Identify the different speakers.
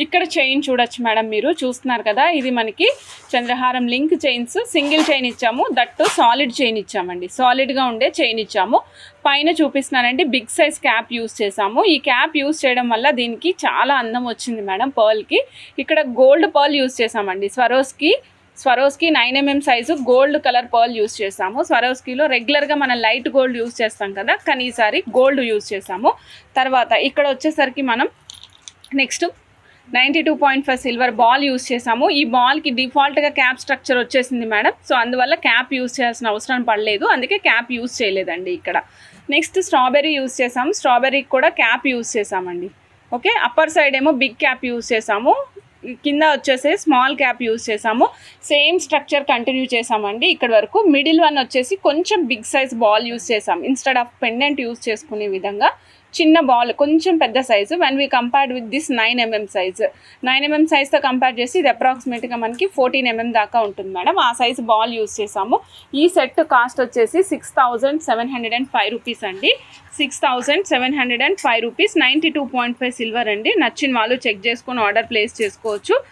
Speaker 1: ఇక్కడ చైన్ చూడొచ్చు మేడం, మీరు చూస్తున్నారు కదా, ఇది మనకి చంద్రహారం లింక్ చైన్స్, సింగిల్ చైన్ ఇచ్చాము, దట్టు సాలిడ్ చైన్ ఇచ్చామండి, సాలిడ్గా ఉండే చైన్ ఇచ్చాము. పైన చూపిస్తున్నానండి బిగ్ సైజ్ క్యాప్ యూస్ చేసాము. ఈ క్యాప్ యూస్ చేయడం వల్ల దీనికి చాలా అందం వచ్చింది మేడం పర్ల్కి. ఇక్కడ గోల్డ్ పర్ల్ యూస్ చేసామండి, Swarovski 9mm size gold colour pearl use చేసాము. స్వరోస్కిలో రెగ్యులర్గా మనం లైట్ గోల్డ్ యూస్ చేస్తాం కదా, కానీ ఈసారి గోల్డ్ యూస్ చేసాము. తర్వాత ఇక్కడ వచ్చేసరికి మనం నెక్స్ట్ 92.5 సిల్వర్ బాల్ యూస్ చేసాము. ఈ బాల్కి డిఫాల్ట్గా క్యాప్ స్ట్రక్చర్ వచ్చేసింది మేడం, సో అందువల్ల క్యాప్ యూస్ చేయాల్సిన అవసరం పడలేదు, అందుకే క్యాప్ యూస్ చేయలేదండి ఇక్కడ. నెక్స్ట్ స్ట్రాబెర్రీ యూస్ చేసాము, స్ట్రాబెర్రీకి కూడా క్యాప్ యూస్ చేసామండి. ఓకే, అప్పర్ సైడ్ ఏమో బిగ్ క్యాప్ యూస్ చేసాము, కింద వచ్చేసి స్మాల్ క్యాప్ యూస్ చేసాము. సేమ్ స్ట్రక్చర్ కంటిన్యూ చేసామండి ఇక్కడ వరకు. మిడిల్ వన్ వచ్చేసి కొంచెం బిగ్ సైజ్ బాల్ యూస్ చేసాం, ఇన్స్టెడ్ ఆఫ్ పెండెంట్ యూస్ చేసుకునే విధంగా చిన్న బాల్ కొంచెం పెద్ద size. When we compared with this 9mm size, 9mm సైజ్తో కంపేర్ చేసి ఇది అప్రాక్సిమేట్గా మనకి 14mm దాకా ఉంటుంది మేడం. ఆ సైజు బాల్ యూస్ చేసాము. ఈ సెట్ కాస్ట్ వచ్చేసి 6705 రూపీస్ అండి, 6705 రూపీస్. 92.5 సిల్వర్ అండి. నచ్చిన వాళ్ళు చెక్ చేసుకొని ఆర్డర్ ప్లేస్ చేసుకోవచ్చు.